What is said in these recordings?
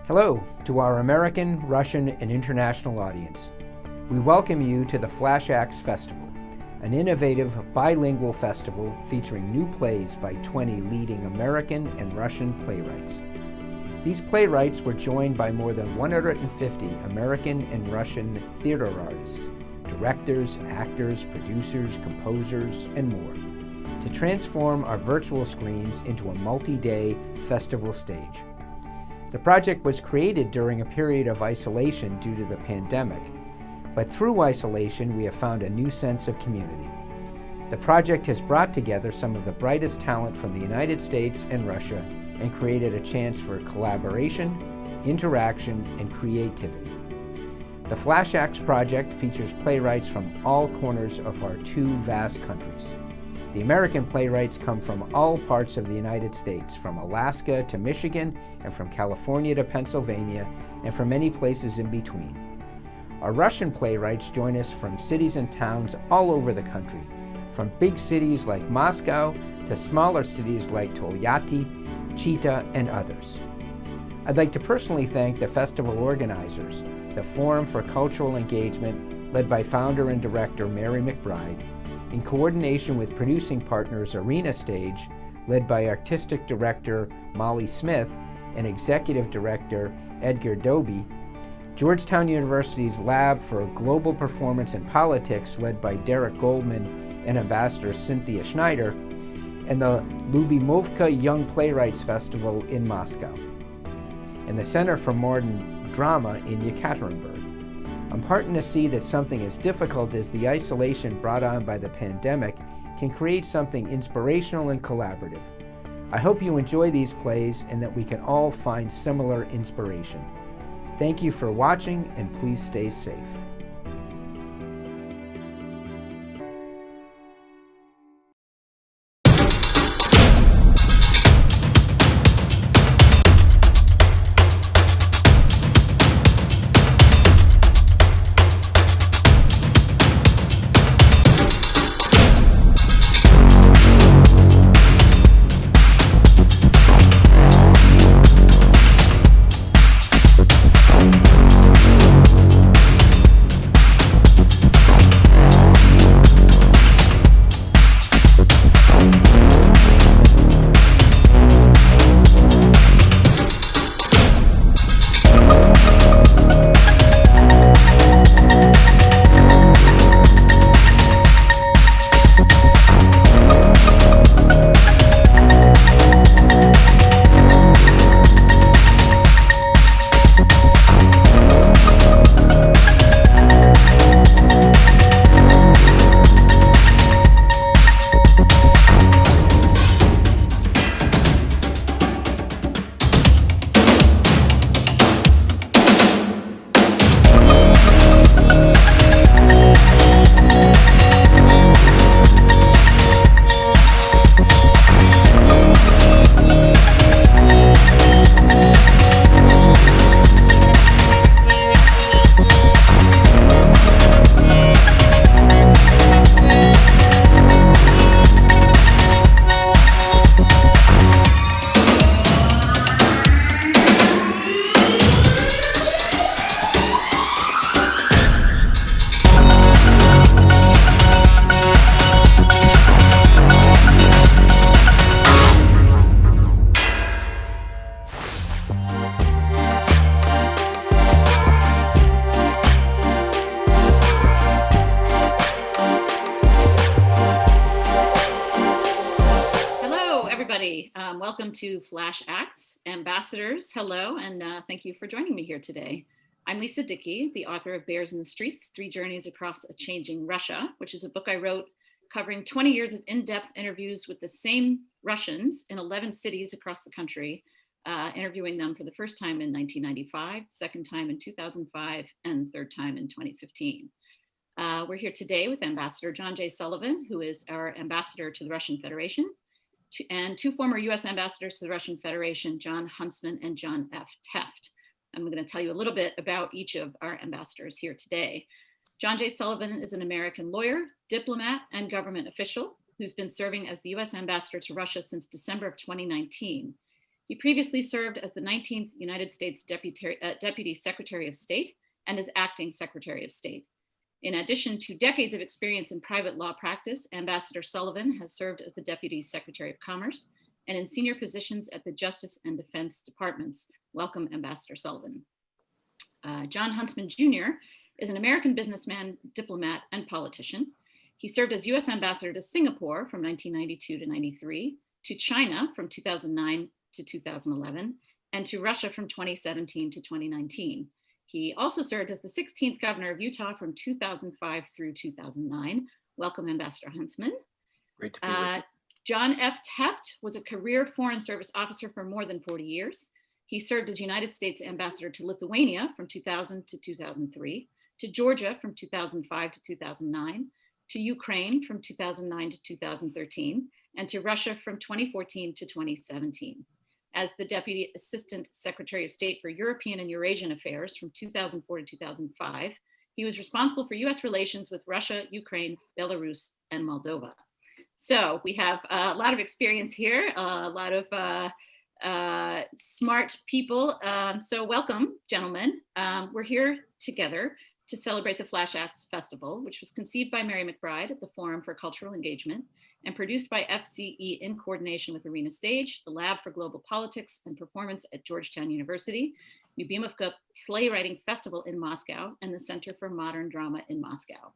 Hello to our American, Russian, and international audience. We welcome you to the Flash Acts Festival, an innovative bilingual festival featuring new plays by 20 leading American and Russian playwrights. These playwrights were joined by more than 150 American and Russian theater artists, directors, actors, producers, composers, and more, to transform our virtual screens into a multi-day festival stage. The project was created during a period of isolation due to the pandemic, but through isolation we have found a new sense of community. The project has brought together some of the brightest talent from the United States and Russia and created a chance for collaboration, interaction, and creativity. The Flash Acts project features playwrights from all corners of our two vast countries. The American playwrights come from all parts of the United States, from Alaska to Michigan, and from California to Pennsylvania, and from many places in between. Our Russian playwrights join us from cities and towns all over the country, from big cities like Moscow to smaller cities like Tolyatti, Chita, and others. I'd like to personally thank the festival organizers, the Forum for Cultural Engagement, led by founder and director Mary McBride, in coordination with producing partners Arena Stage, led by artistic director Molly Smith and executive director Edgar Doby, Georgetown University's Lab for Global Performance and Politics, led by Derek Goldman and Ambassador Cynthia Schneider, and the Lubimovka Young Playwrights Festival in Moscow, and the Center for Modern Drama in Yekaterinburg. I'm heartened to see that something as difficult as the isolation brought on by the pandemic can create something inspirational and collaborative. I hope you enjoy these plays and that we can all find similar inspiration. Thank you for watching, and please stay safe. Welcome to Flash Acts. Ambassadors, hello, and thank you for joining me here today. I'm Lisa Dickey, the author of Bears in the Streets, 3 Journeys Across a Changing Russia, which is a book I wrote covering 20 years of in-depth interviews with the same Russians in 11 cities across the country, interviewing them for the first time in 1995, second time in 2005, and third time in 2015. We're here today with Ambassador Jon J. Sullivan, who is our ambassador to the Russian Federation, and 2 former US ambassadors to the Russian Federation, John Huntsman and John F. Tefft. I'm going to tell you a little bit about each of our ambassadors here today. Jon J. Sullivan is an American lawyer, diplomat, and government official who's been serving as the US ambassador to Russia since December of 2019. He previously served as the 19th United States Deputy Secretary of State and as Acting Secretary of State. In addition to decades of experience in private law practice, Ambassador Sullivan has served as the Deputy Secretary of Commerce and in senior positions at the Justice and Defense Departments. Welcome, Ambassador Sullivan. John Huntsman Jr. is an American businessman, diplomat, and politician. He served as US Ambassador to Singapore from 1992 to 93, to China from 2009 to 2011, and to Russia from 2017 to 2019. He also served as the 16th governor of Utah from 2005 through 2009. Welcome, Ambassador Huntsman. Great to be with you. Jon F. Tefft was a career Foreign Service officer for more than 40 years. He served as United States Ambassador to Lithuania from 2000 to 2003, to Georgia from 2005 to 2009, to Ukraine from 2009 to 2013, and to Russia from 2014 to 2017. As the Deputy Assistant Secretary of State for European and Eurasian Affairs from 2004 to 2005, he was responsible for US relations with Russia, Ukraine, Belarus, and Moldova. So we have a lot of experience here, a lot of smart people. So welcome, gentlemen. We're here together to celebrate the Flash Acts Festival, which was conceived by Mary McBride at the Forum for Cultural Engagement and produced by FCE in coordination with Arena Stage, the Lab for Global Politics and Performance at Georgetown University, Lyubimovka Playwriting Festival in Moscow, and the Center for Modern Drama in Moscow.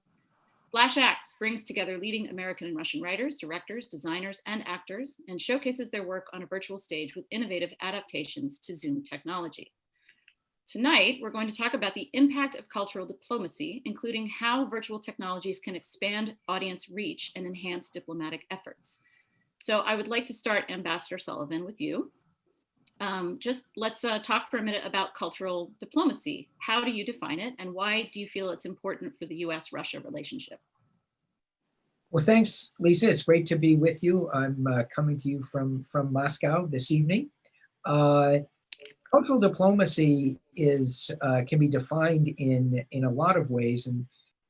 Flash Acts brings together leading American and Russian writers, directors, designers, and actors, and showcases their work on a virtual stage with innovative adaptations to Zoom technology. Tonight, we're going to talk about the impact of cultural diplomacy, including how virtual technologies can expand audience reach and enhance diplomatic efforts. So I would like to start, Ambassador Sullivan, with you. Just let's talk for a minute about cultural diplomacy. How do you define it, and why do you feel it's important for the US-Russia relationship? Well, thanks, Lisa. It's great to be with you. I'm coming to you from Moscow this evening. Cultural diplomacy can be defined in a lot of ways, and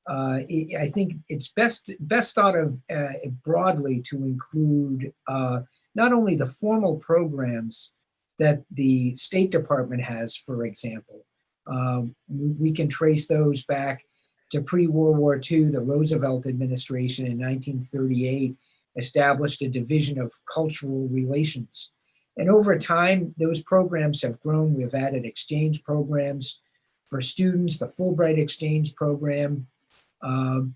I think it's best thought of broadly to include not only the formal programs that the State Department has, for example. We can trace those back to pre-World War II. The Roosevelt administration in 1938 established a division of cultural relations. And over time, those programs have grown. We've added exchange programs for students, the Fulbright Exchange Program. And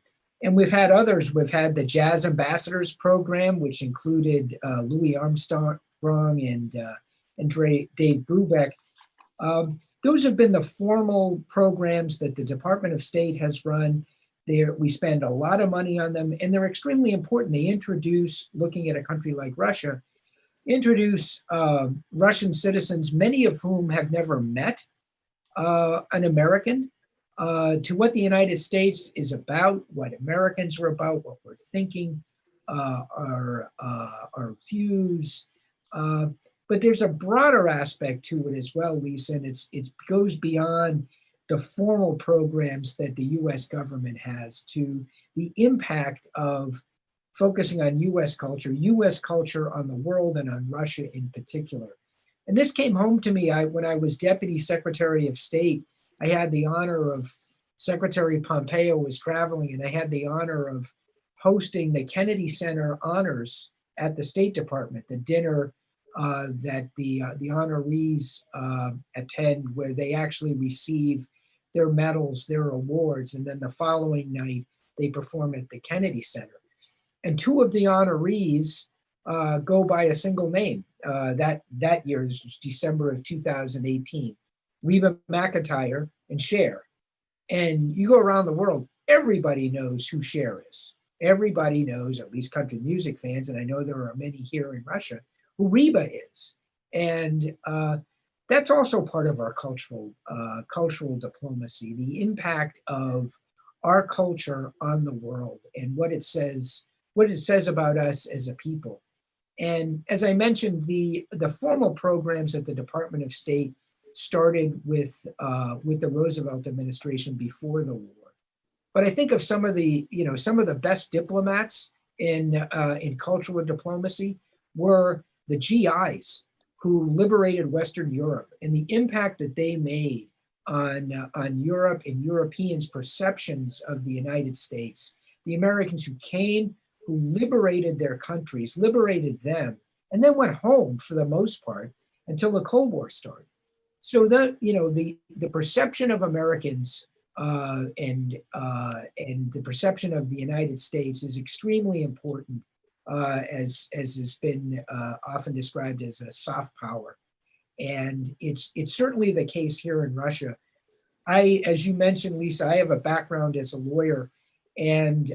we've had others. We've had the Jazz Ambassadors Program, which included Louis Armstrong and Dave Brubeck. Those have been the formal programs that the Department of State has run. We spend a lot of money on them, and they're extremely important. They introduce, looking at a country like Russia, Russian citizens, many of whom have never met an American, to what the United States is about, what Americans are about, what we're thinking, our views. But there's a broader aspect to it as well, Lisa, and it goes beyond the formal programs that the US government has to the impact of focusing on US culture on the world and on Russia in particular. And this came home to me when I was Deputy Secretary of State. I had the honor of, Secretary Pompeo was traveling, and I had the honor of hosting the Kennedy Center honors at the State Department, the dinner that the honorees attend, where they actually receive their medals, their awards, and then the following night they perform at the Kennedy Center. And two of the honorees go by a single name. That year's December of 2018, Reba McEntire and Cher. And you go around the world, everybody knows who Cher is. Everybody knows, at least country music fans, and I know there are many here in Russia, who Reba is. And that's also part of our cultural diplomacy, the impact of our culture on the world and what it says about us as a people. And as I mentioned, the formal programs at the Department of State started with the Roosevelt administration before the war. But I think of some of the best diplomats in cultural diplomacy were the GIs who liberated Western Europe and the impact that they made on Europe and Europeans' perceptions of the United States. The Americans who came, who liberated their countries, liberated them, and then went home for the most part until the Cold War started. So the perception of Americans and the perception of the United States is extremely important, as has been often described as a soft power. And it's certainly the case here in Russia. As you mentioned, Lisa, I have a background as a lawyer, and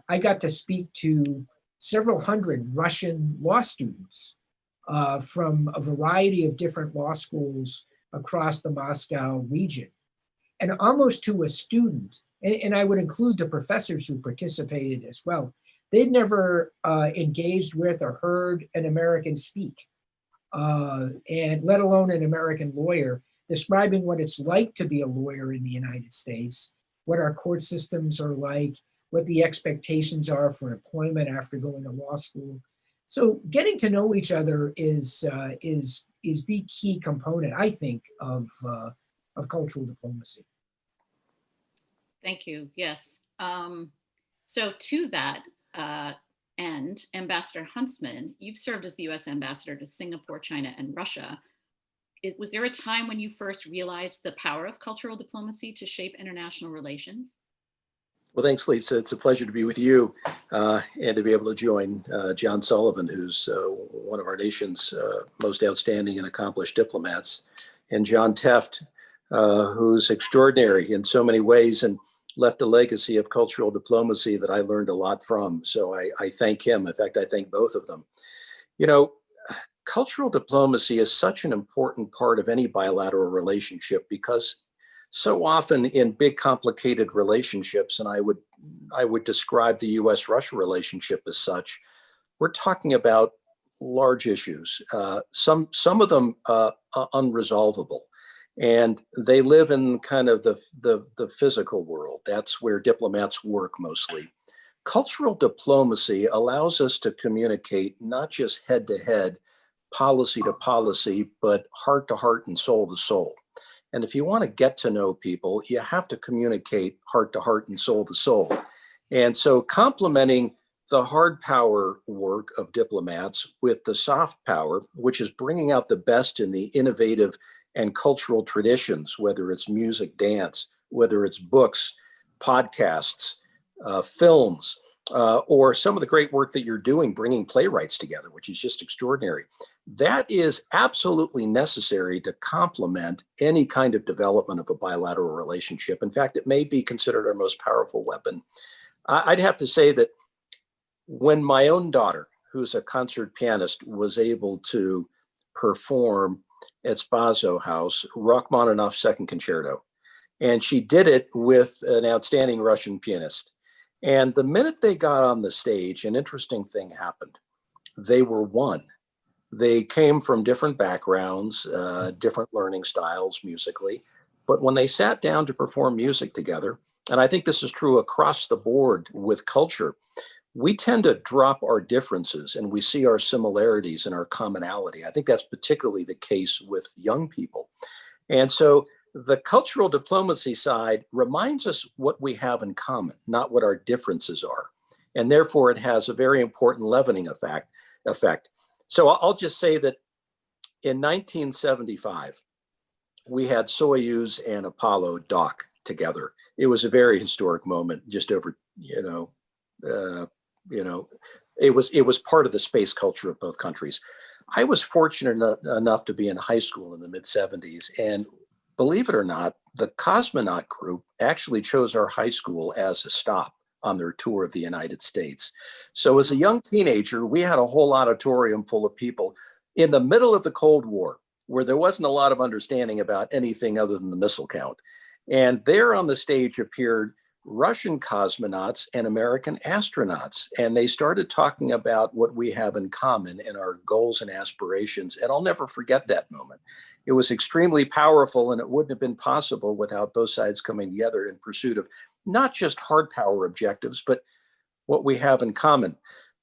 I got to speak to several hundred Russian law students from a variety of different law schools across the Moscow region. And almost to a student, and I would include the professors who participated as well, they'd never engaged with or heard an American speak, and let alone an American lawyer, describing what it's like to be a lawyer in the United States, what our court systems are like, what the expectations are for employment after going to law school. So getting to know each other is the key component, I think, of cultural diplomacy. Thank you. Yes. So to that end, Ambassador Huntsman, you've served as the U.S. ambassador to Singapore, China, and Russia. Was there a time when you first realized the power of cultural diplomacy to shape international relations? Well, thanks, Lisa. It's a pleasure to be with you and to be able to join John Sullivan, who's one of our nation's most outstanding and accomplished diplomats, and John Tefft, who's extraordinary in so many ways and left a legacy of cultural diplomacy that I learned a lot from. So I thank him. In fact, I thank both of them. You know, cultural diplomacy is such an important part of any bilateral relationship because so often in big, complicated relationships, and I would describe the U.S.-Russia relationship as such, we're talking about large issues, some of them unresolvable. And they live in kind of the physical world. That's where diplomats work mostly. Cultural diplomacy allows us to communicate not just head to head, policy to policy, but heart to heart and soul to soul. And if you want to get to know people, you have to communicate heart to heart and soul to soul. And so complementing the hard power work of diplomats with the soft power, which is bringing out the best in the innovative and cultural traditions, whether it's music, dance, whether it's books, podcasts, films, or some of the great work that you're doing, bringing playwrights together, which is just extraordinary. That is absolutely necessary to complement any kind of development of a bilateral relationship. In fact, it may be considered our most powerful weapon. I'd have to say that when my own daughter, who's a concert pianist, was able to perform at Spaso House, Rachmaninoff's Second Concerto, and she did it with an outstanding Russian pianist. And the minute they got on the stage, an interesting thing happened. They were one. They came from different backgrounds, different learning styles musically. But when they sat down to perform music together, and I think this is true across the board with culture, we tend to drop our differences and we see our similarities and our commonality. I think that's particularly the case with young people. And so the cultural diplomacy side reminds us what we have in common, not what our differences are. And therefore, it has a very important leavening effect. So I'll just say that in 1975, we had Soyuz and Apollo dock together. It was a very historic moment, just over, it was part of the space culture of both countries. I was fortunate enough to be in high school in the mid-70s, and believe it or not, the cosmonaut group actually chose our high school as a stop on their tour of the United States. So as a young teenager, we had a whole auditorium full of people in the middle of the Cold War, where there wasn't a lot of understanding about anything other than the missile count. And there on the stage appeared Russian cosmonauts and American astronauts. And they started talking about what we have in common and our goals and aspirations. And I'll never forget that moment. It was extremely powerful, and it wouldn't have been possible without both sides coming together in pursuit of not just hard power objectives, but what we have in common.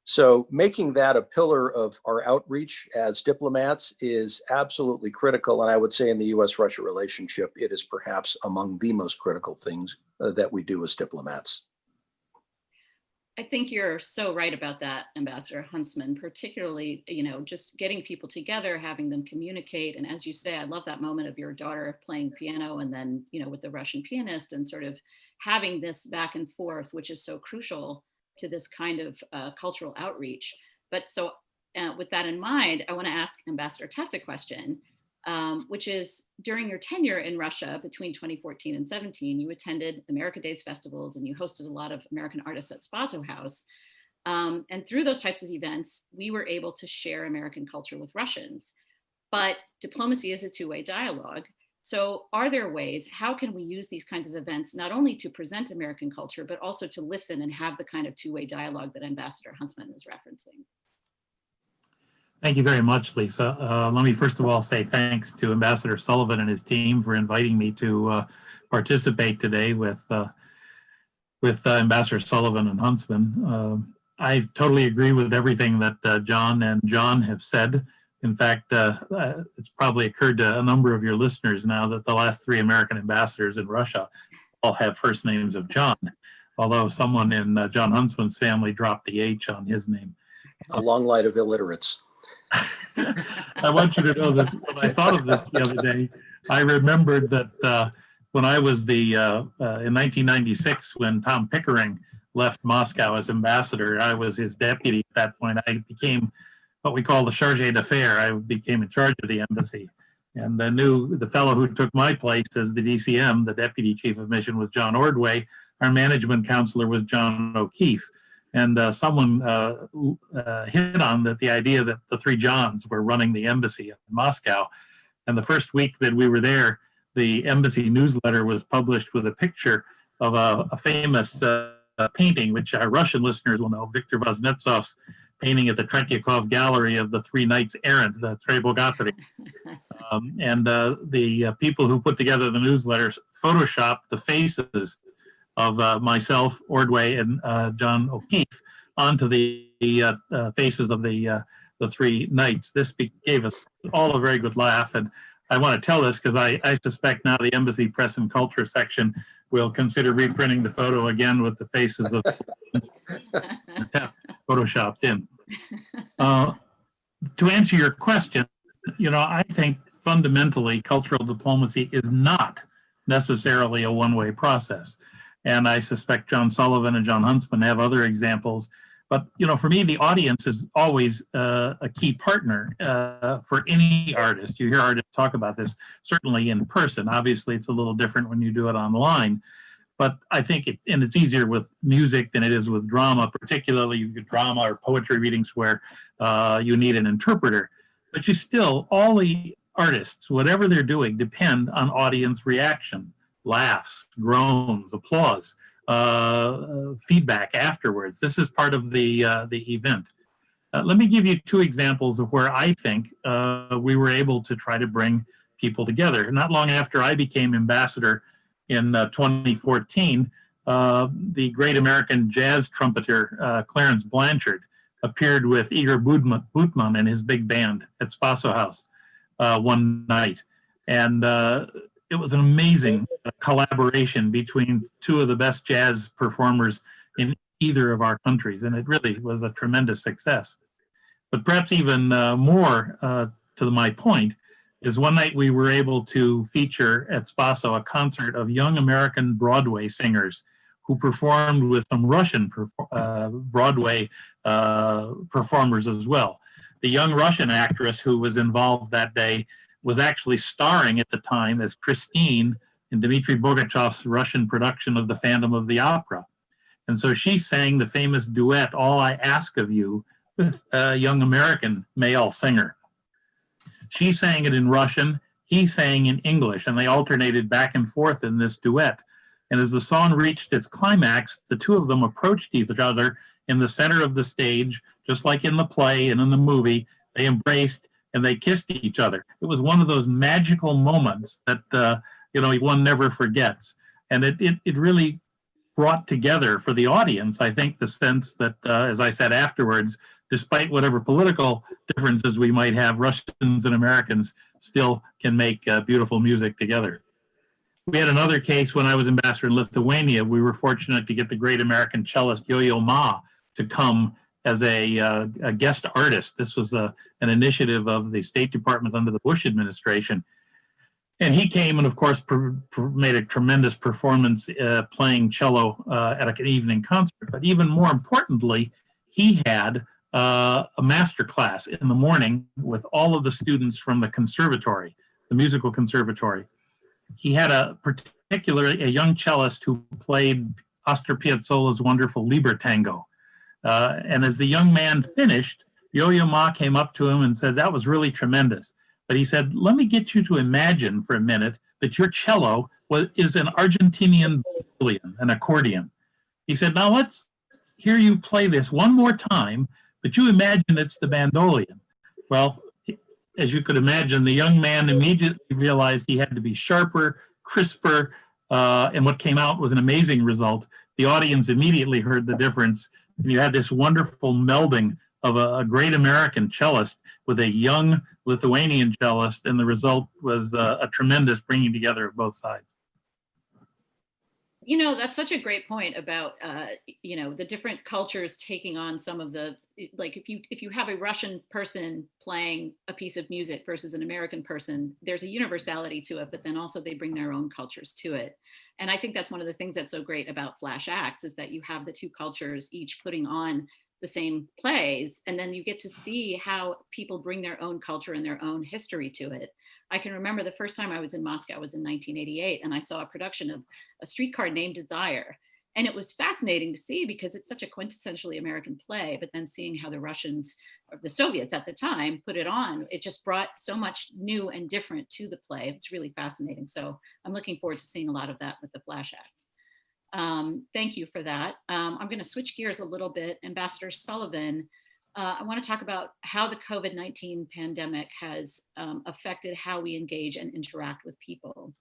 So making that a pillar of our outreach as diplomats is absolutely critical. And I would say in the US-Russia relationship, it is perhaps among the most critical things that we do as diplomats. I think you're so right about that, Ambassador Huntsman, particularly, just getting people together, having them communicate. And as you say, I love that moment of your daughter playing piano and then, with the Russian pianist and sort of having this back and forth, which is so crucial to this kind of cultural outreach. But so with that in mind, I want to ask Ambassador Tefft a question, which is during your tenure in Russia between 2014 and 17, you attended America Days festivals and you hosted a lot of American artists at Spaso House. And through those types of events, we were able to share American culture with Russians. But diplomacy is a two-way dialogue. So are there ways, how can we use these kinds of events, not only to present American culture, but also to listen and have the kind of two-way dialogue that Ambassador Huntsman is referencing? Thank you very much, Lisa. Let me first of all say thanks to Ambassador Sullivan and his team for inviting me to participate today with Ambassador Sullivan and Huntsman. I totally agree with everything that John and John have said. In fact, it's probably occurred to a number of your listeners now that the last 3 American ambassadors in Russia all have first names of John, although someone in John Huntsman's family dropped the H on his name. A long line of illiterates. I want you to know that when I thought of this the other day, I remembered that when I was in 1996, when Tom Pickering left Moscow as ambassador, I was his deputy at that point. I became what we call the chargé d'affaires. I became in charge of the embassy. And the fellow who took my place as the DCM, the deputy chief of mission, was John Ordway. Our management counselor was John O'Keefe. And someone hit on the idea that the 3 Johns were running the embassy in Moscow. And the first week that we were there, the embassy newsletter was published with a picture of a famous painting, which our Russian listeners will know, Viktor Voznetsov's painting at the Tretyakov Gallery of the 3 Knights Errant, the Trebogatari. And the people who put together the newsletter photoshopped the faces of myself, Ordway, and John O'Keefe onto the faces of the 3 knights. This gave us all a very good laugh, and I want to tell this because I suspect now the Embassy Press and Culture section will consider reprinting the photo again with the faces of photoshopped in. To answer your question, I think fundamentally cultural diplomacy is not necessarily a one-way process. And I suspect John Sullivan and John Huntsman have other examples. But, for me, the audience is always a key partner for any artist. You hear artists talk about this, certainly in person. Obviously, it's a little different when you do it online. But I think it's easier with music than it is with drama, particularly drama or poetry readings where you need an interpreter. But all the artists, whatever they're doing, depend on audience reaction. Laughs, groans, applause, feedback afterwards. This is part of the event. Let me give you 2 examples of where I think we were able to try to bring people together. Not long after I became ambassador in 2014, the great American jazz trumpeter Clarence Blanchard appeared with Igor Butman and his big band at Spaso House one night. And it was an amazing collaboration between 2 of the best jazz performers in either of our countries, and it really was a tremendous success. But perhaps even more to my point is one night we were able to feature at Spaso a concert of young American Broadway singers who performed with some Russian Broadway performers as well. The young Russian actress who was involved that day was actually starring at the time as Christine in Dmitry Bogachev's Russian production of The Phantom of the Opera. And so she sang the famous duet, All I Ask of You, with a young American male singer. She sang it in Russian, he sang in English, and they alternated back and forth in this duet. And as the song reached its climax, the 2 of them approached each other in the center of the stage, just like in the play and in the movie. They embraced and they kissed each other. It was one of those magical moments that one never forgets. And it really brought together for the audience, I think, the sense that, as I said afterwards, despite whatever political differences we might have, Russians and Americans still can make beautiful music together. We had another case when I was ambassador in Lithuania. We were fortunate to get the great American cellist Yo-Yo Ma to come as a guest artist. This was an initiative of the State Department under the Bush administration. And he came and, of course, made a tremendous performance playing cello at an evening concert. But even more importantly, he had a master class in the morning with all of the students from the conservatory, the musical conservatory. He had a young cellist who played Astor Piazzolla's wonderful Libertango. And as the young man finished, Yo-Yo Ma came up to him and said, "That was really tremendous." But he said, "Let me get you to imagine for a minute that your cello is an Argentinian bandolion, an accordion." He said, "Now let's hear you play this one more time, but you imagine it's the bandolion." Well, as you could imagine, the young man immediately realized he had to be sharper, crisper, and what came out was an amazing result. The audience immediately heard the difference. And you had this wonderful melding of a great American cellist with a young Lithuanian cellist, and the result was a tremendous bringing together of both sides. You know, that's such a great point about, you know, the different cultures taking on some of the, like if you have a Russian person playing a piece of music versus an American person, there's a universality to it, but then also they bring their own cultures to it. And I think that's one of the things that's so great about Flash Acts is that you have the two cultures each putting on the same plays, and then you get to see how people bring their own culture and their own history to it. I can remember the first time I was in Moscow was in 1988, and I saw a production of A Streetcar Named Desire. And it was fascinating to see because it's such a quintessentially American play, but then seeing how the Russians, or the Soviets at the time, put it on, it just brought so much new and different to the play. It's really fascinating. So I'm looking forward to seeing a lot of that with the Flash Acts. Thank you for that. I'm going to switch gears a little bit. Ambassador Sullivan, I want to talk about how the COVID-19 pandemic has affected how we engage and interact with people.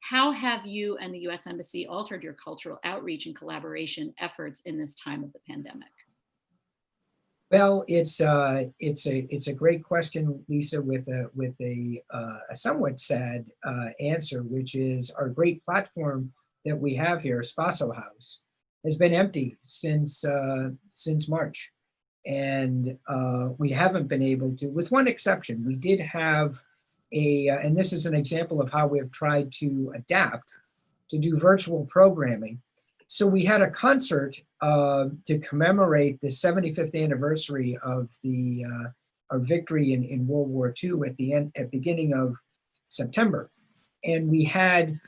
How have you and the U.S. Embassy altered your cultural outreach and collaboration efforts in this time of the pandemic? Well, it's a great question, Lisa, with a somewhat sad answer, which is our great platform that we have here, Spaso House, has been empty since March, and we haven't been able to, with one exception. We did have and this is an example of how we've tried to adapt to do virtual programming. So we had a concert to commemorate the 75th anniversary of our victory in World War II at beginning of September, and we had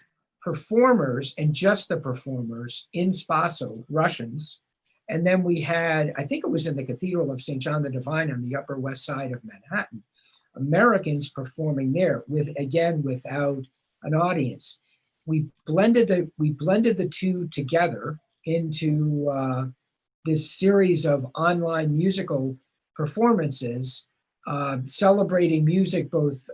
performers, and just the performers in Spaso, Russians, and then we had, I think it was in the Cathedral of St. John the Divine on the Upper West Side of Manhattan, Americans performing there without an audience. We blended the two together into this series of online musical performances, celebrating music, both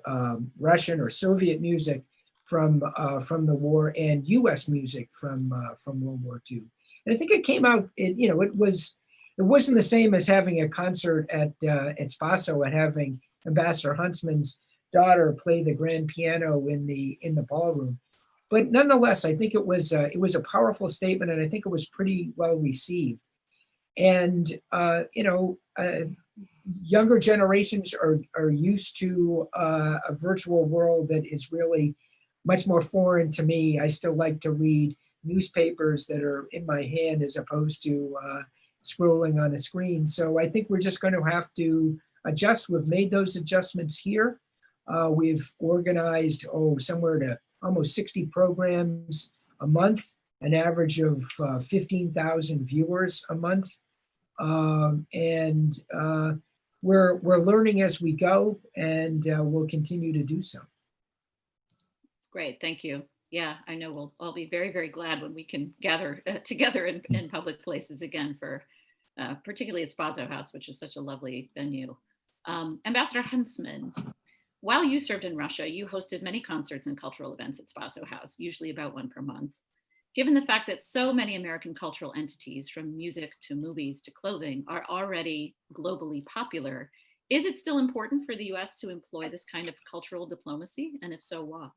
Russian or Soviet music from the war and U.S. music from World War II. And I think it came out. It wasn't the same as having a concert at Spaso and having Ambassador Huntsman's daughter play the grand piano in the ballroom. But nonetheless, I think it was a powerful statement, and I think it was pretty well received. And younger generations are used to a virtual world that is really much more foreign to me. I still like to read newspapers that are in my hand as opposed to scrolling on a screen. So I think we're just going to have to adjust. We've made those adjustments here. We've organized somewhere to almost 60 programs a month, an average of 15,000 viewers a month. And we're learning as we go, and we'll continue to do so. That's great, thank you. Yeah, I know we'll all be very, very glad when we can gather together in public places again for particularly at Spaso House, which is such a lovely venue. Ambassador Huntsman, while you served in Russia, you hosted many concerts and cultural events at Spaso House, usually about one per month. Given the fact that so many American cultural entities, from music to movies to clothing, are already globally popular, is it still important for the US to employ this kind of cultural diplomacy? And if so, why?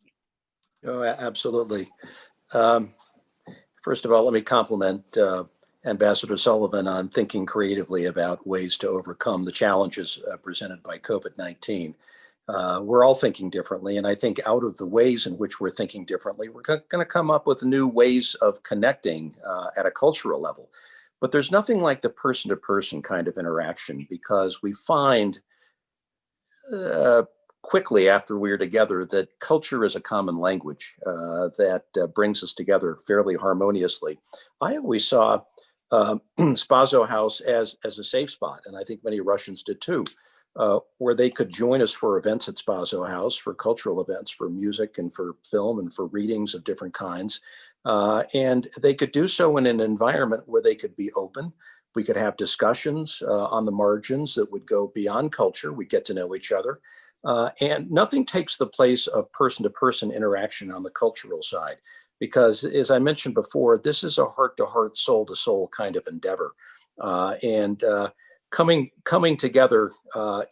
Oh, absolutely. First of all, let me compliment Ambassador Sullivan on thinking creatively about ways to overcome the challenges presented by COVID-19. We're all thinking differently, and I think out of the ways in which we're thinking differently, we're going to come up with new ways of connecting at a cultural level. But there's nothing like the person-to-person kind of interaction, because we find quickly after we're together that culture is a common language that brings us together fairly harmoniously. I always saw Spazo House as a safe spot, and I think many Russians did too, where they could join us for events at Spazo House, for cultural events, for music and for film and for readings of different kinds. And they could do so in an environment where they could be open. We could have discussions on the margins that would go beyond culture. We get to know each other. And nothing takes the place of person-to-person interaction on the cultural side, because as I mentioned before, this is a heart-to-heart, soul-to-soul kind of endeavor. And coming together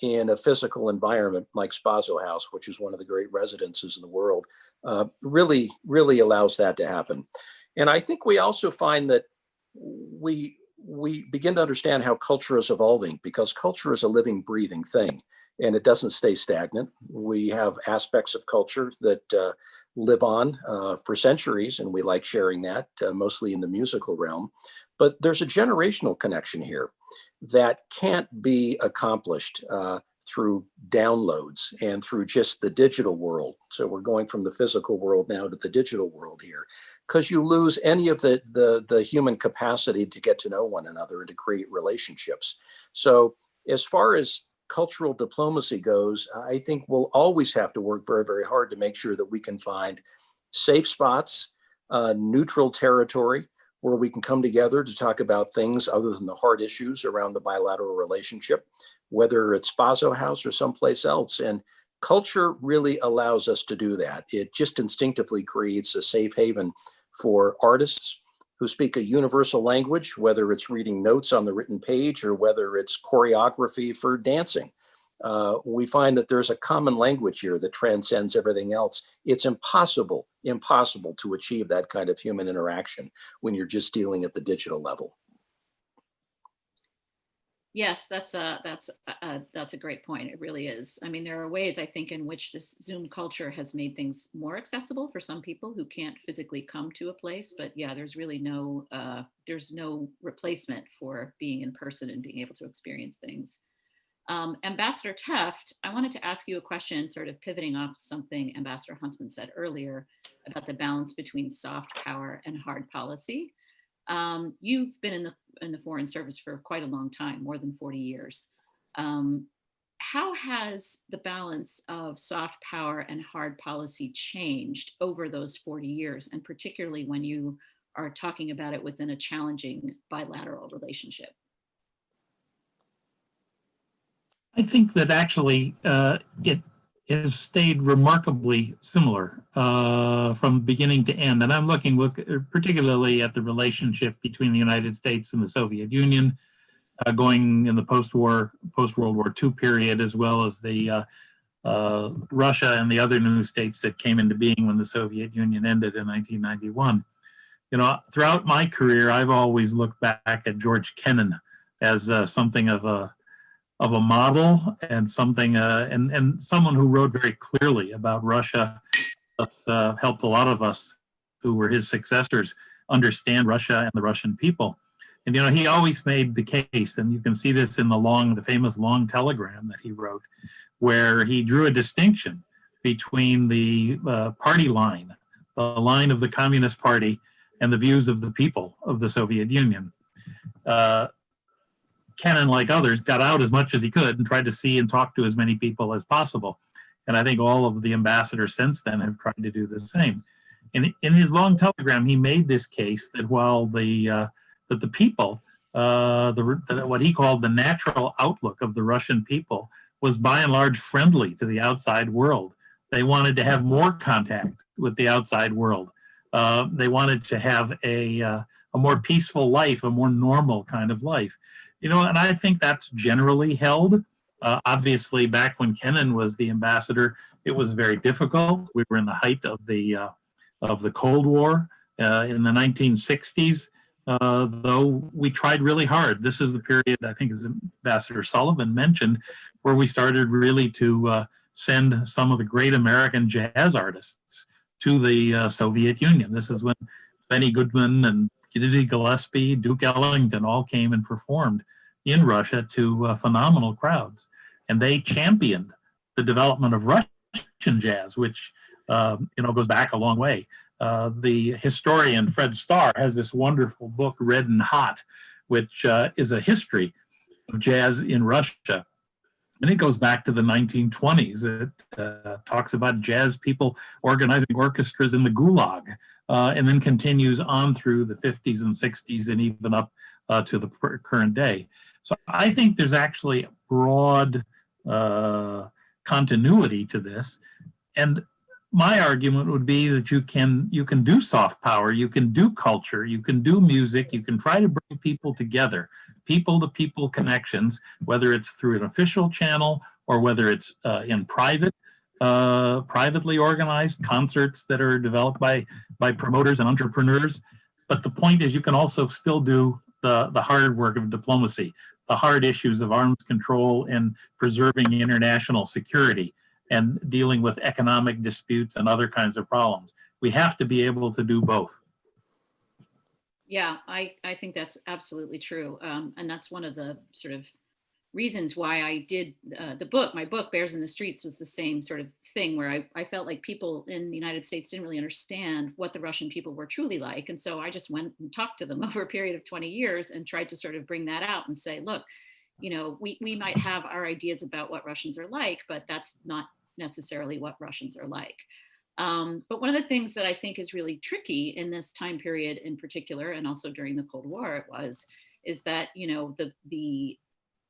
in a physical environment like Spazo House, which is one of the great residences in the world, really allows that to happen. And I think we also find that we begin to understand how culture is evolving, because culture is a living, breathing thing, and it doesn't stay stagnant. We have aspects of culture that live on for centuries, and we like sharing that, mostly in the musical realm. But there's a generational connection here that can't be accomplished through downloads and through just the digital world. So we're going from the physical world now to the digital world here, because you lose any of the human capacity to get to know one another and to create relationships. So as far as cultural diplomacy goes, I think we'll always have to work very, very hard to make sure that we can find safe spots, neutral territory, where we can come together to talk about things other than the hard issues around the bilateral relationship, whether it's Spazo House or someplace else. And culture really allows us to do that. It just instinctively creates a safe haven for artists who speak a universal language, whether it's reading notes on the written page or whether it's choreography for dancing. We find that there's a common language here that transcends everything else. It's impossible to achieve that kind of human interaction when you're just dealing at the digital level. Yes, that's a great point. It really is. I mean, there are ways, I think, in which this Zoom culture has made things more accessible for some people who can't physically come to a place. But yeah, there's really there's no replacement for being in person and being able to experience things. Ambassador Tefft, I wanted to ask you a question, sort of pivoting off something Ambassador Huntsman said earlier about the balance between soft power and hard policy. You've been in the Foreign Service for quite a long time, more than 40 years. How has the balance of soft power and hard policy changed over those 40 years, and particularly when you are talking about it within a challenging bilateral relationship? I think that actually it has stayed remarkably similar from beginning to end. And I'm looking particularly at the relationship between the United States and the Soviet Union, going in the post-World War II period, as well as the Russia and the other new states that came into being when the Soviet Union ended in 1991. You know, throughout my career, I've always looked back at George Kennan as something of a model and something and someone who wrote very clearly about Russia. That's helped a lot of us who were his successors understand Russia and the Russian people. And you know, he always made the case, and you can see this in the famous long telegram that he wrote, where he drew a distinction between the party line, the line of the Communist Party, and the views of the people of the Soviet Union. Kennan, like others, got out as much as he could and tried to see and talk to as many people as possible. And I think all of the ambassadors since then have tried to do the same. In his long telegram, he made this case that while that the people, what he called the natural outlook of the Russian people, was by and large friendly to the outside world. They wanted to have more contact with the outside world. They wanted to have a more peaceful life, a more normal kind of life. You know, and I think that's generally held. Obviously, back when Kennan was the ambassador, it was very difficult. We were in the height of the Cold War in the 1960s. Though we tried really hard. This is the period, I think, as Ambassador Sullivan mentioned, where we started really to send some of the great American jazz artists to the Soviet Union. This is when Benny Goodman and Dizzy Gillespie, Duke Ellington all came and performed in Russia to phenomenal crowds. And they championed the development of Russian jazz, which goes back a long way. The historian Fred Starr has this wonderful book, Red and Hot, which is a history of jazz in Russia. And it goes back to the 1920s. It talks about jazz people organizing orchestras in the Gulag, and then continues on through the 50s and 60s and even up to the current day. So I think there's actually a broad continuity to this. And my argument would be that you can do soft power, you can do culture, you can do music, you can try to bring people together, people-to-people connections, whether it's through an official channel or whether it's in privately organized concerts that are developed by promoters and entrepreneurs. But the point is, you can also still do the hard work of diplomacy, the hard issues of arms control and preserving international security, and dealing with economic disputes and other kinds of problems. We have to be able to do both. Yeah, I think that's absolutely true. And that's one of the sort of reasons why I did my book, Bears in the Streets, was the same sort of thing, where I felt like people in the United States didn't really understand what the Russian people were truly like. And so I just went and talked to them over a period of 20 years and tried to sort of bring that out and say, look, we might have our ideas about what Russians are like, but that's not necessarily what Russians are like. But one of the things that I think is really tricky in this time period in particular, and also during the Cold War is that, the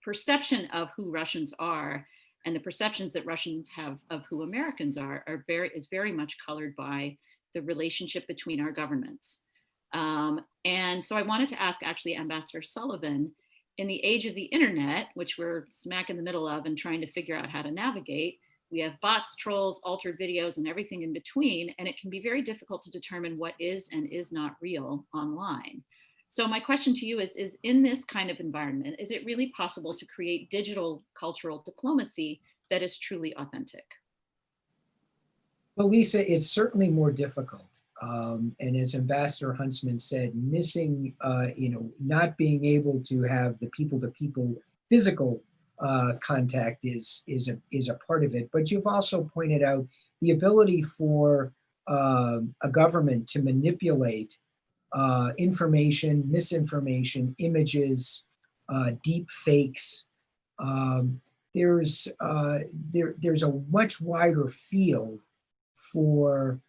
perception of who Russians are and the perceptions that Russians have of who Americans is very much colored by the relationship between our governments. And so I wanted to ask actually Ambassador Sullivan, in the age of the internet, which we're smack in the middle of and trying to figure out how to navigate, we have bots, trolls, altered videos, and everything in between, and it can be very difficult to determine what is and is not real online. So my question to you is in this kind of environment, is it really possible to create digital cultural diplomacy that is truly authentic? Well, Lisa, it's certainly more difficult. And as Ambassador Huntsman said, missing, not being able to have the people-to-people physical contact is a part of it. But you've also pointed out the ability for a government to manipulate information, misinformation, images, deep fakes. There's a much wider field for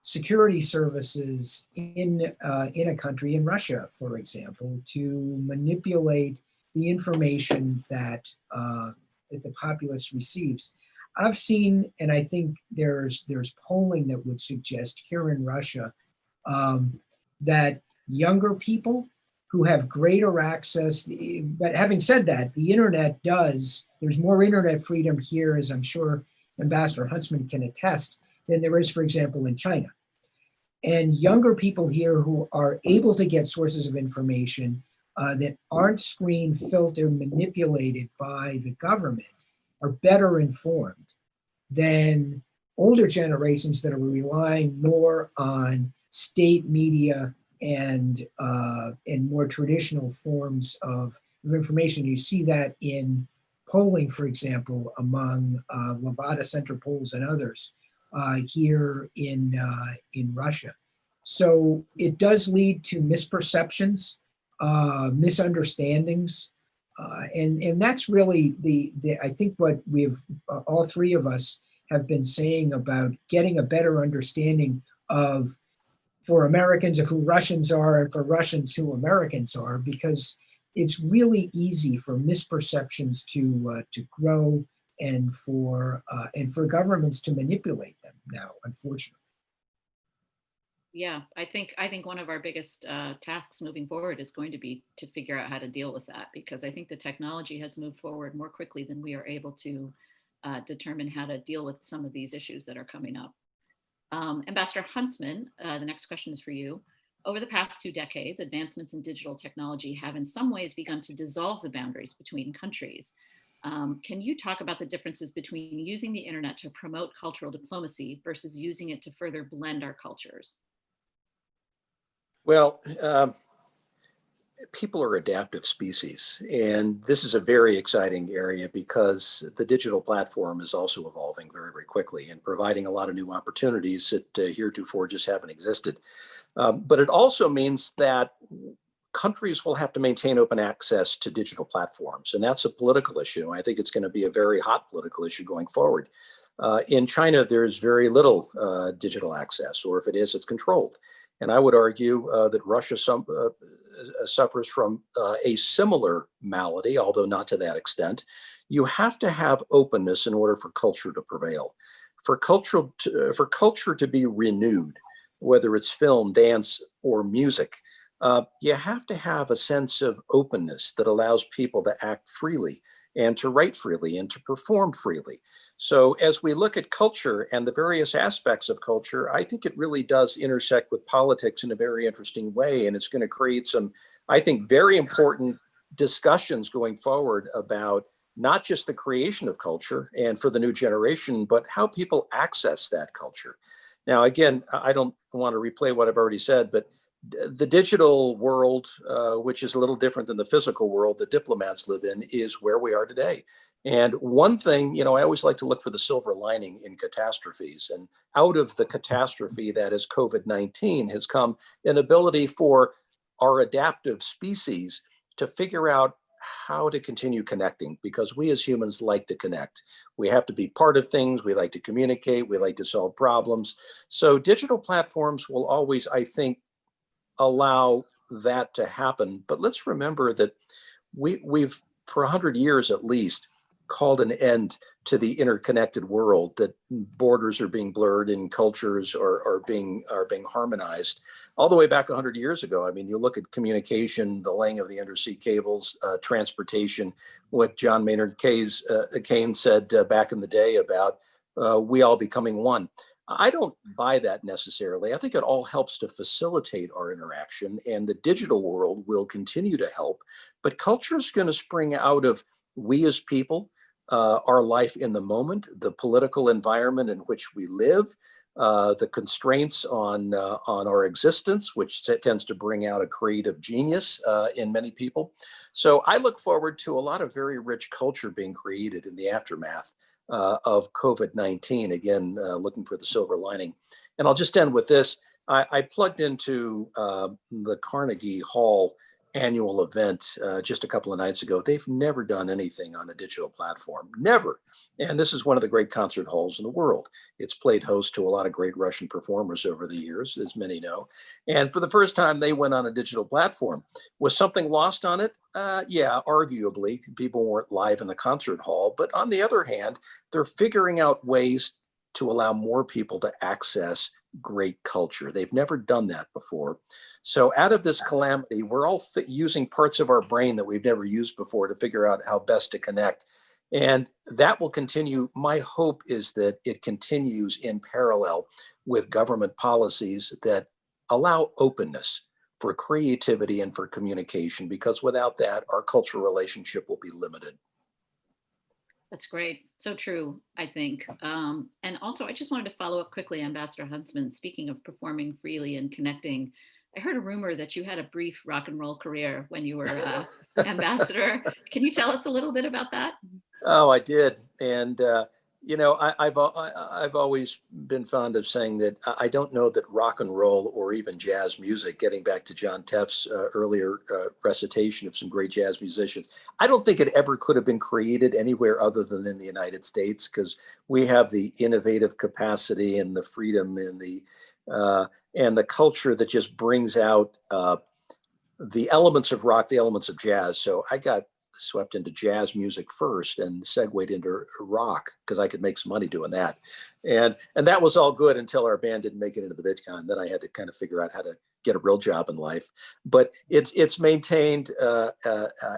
security services in a country, in Russia, for example, to manipulate the information that the populace receives. I've seen, and I think there's polling that would suggest here in Russia that younger people who have greater access, but having said that, the internet there's more internet freedom here, as I'm sure Ambassador Huntsman can attest, than there is, for example, in China. And younger people here who are able to get sources of information that aren't screened, filtered, manipulated by the government are better informed than older generations that are relying more on state media and more traditional forms of information. You see that in polling, for example, among Levada Center polls and others here in Russia. So it does lead to misperceptions, misunderstandings, and that's really I think what we've all three of us have been saying about getting a better understanding of, for Americans, of who Russians are, and for Russians who Americans are, because it's really easy for misperceptions to grow and for governments to manipulate them now, unfortunately. Yeah, I think one of our biggest tasks moving forward is going to be to figure out how to deal with that, because I think the technology has moved forward more quickly than we are able to determine how to deal with some of these issues that are coming up. Ambassador Huntsman, the next question is for you. Over the past 2 decades, advancements in digital technology have in some ways begun to dissolve the boundaries between countries. Can you talk about the differences between using the internet to promote cultural diplomacy versus using it to further blend our cultures? Well, people are adaptive species, and this is a very exciting area because the digital platform is also evolving very, very quickly and providing a lot of new opportunities that heretofore just haven't existed. But it also means that countries will have to maintain open access to digital platforms, and that's a political issue. I think it's going to be a very hot political issue going forward. In China, there's very little digital access, or if it is, it's controlled. And I would argue that Russia suffers from a similar malady, although not to that extent. You have to have openness in order for culture to prevail. For culture to be renewed, whether it's film, dance, or music, you have to have a sense of openness that allows people to act freely and to write freely and to perform freely. So as we look at culture and the various aspects of culture, I think it really does intersect with politics in a very interesting way. And it's going to create some, I think, very important discussions going forward about not just the creation of culture and for the new generation, but how people access that culture. Now, again, I don't want to replay what I've already said, but the digital world, which is a little different than the physical world that diplomats live in, is where we are today. And one thing, I always like to look for the silver lining in catastrophes. And out of the catastrophe that is COVID-19 has come an ability for our adaptive species to figure out how to continue connecting, because we as humans like to connect. We have to be part of things. We like to communicate. We like to solve problems. So digital platforms will always, I think, allow that to happen. But let's remember that we've for 100 years at least called an end to the interconnected world, that borders are being blurred and cultures are being harmonized. All the way back 100 years ago, I mean, you look at communication, the laying of the undersea cables, transportation, what John Maynard Keynes said back in the day about we all becoming one. I don't buy that necessarily. I think it all helps to facilitate our interaction, and the digital world will continue to help. But culture is going to spring out of we as people, our life in the moment, the political environment in which we live, the constraints on our existence, which tends to bring out a creative genius in many people. So I look forward to a lot of very rich culture being created in the aftermath of COVID-19, again, looking for the silver lining. And I'll just end with this. I plugged into the Carnegie Hall annual event just a couple of nights ago. They've never done anything on a digital platform, never. And this is one of the great concert halls in the world. It's played host to a lot of great Russian performers over the years, as many know. And for the first time, they went on a digital platform. Was something lost on it? Yeah, arguably. People weren't live in the concert hall. But on the other hand, they're figuring out ways to allow more people to access great culture. They've never done that before. So out of this calamity, we're all using parts of our brain that we've never used before to figure out how best to connect. And that will continue. My hope is that it continues in parallel with government policies that allow openness for creativity and for communication, because without that, our cultural relationship will be limited. That's great. So true, I think. And also, I just wanted to follow up quickly, Ambassador Huntsman, speaking of performing freely and connecting. I heard a rumor that you had a brief rock and roll career when you were ambassador. Can you tell us a little bit about that? Oh, I did. And, I've always been fond of saying that I don't know that rock and roll or even jazz music, getting back to John Teff's earlier recitation of some great jazz musicians, I don't think it ever could have been created anywhere other than in the United States, because we have the innovative capacity and the freedom and the culture that just brings out the elements of rock, the elements of jazz. So I got swept into jazz music first and segued into rock because I could make some money doing that. And that was all good until our band didn't make it into the VidCon. Then I had to kind of figure out how to get a real job in life. But it's maintained,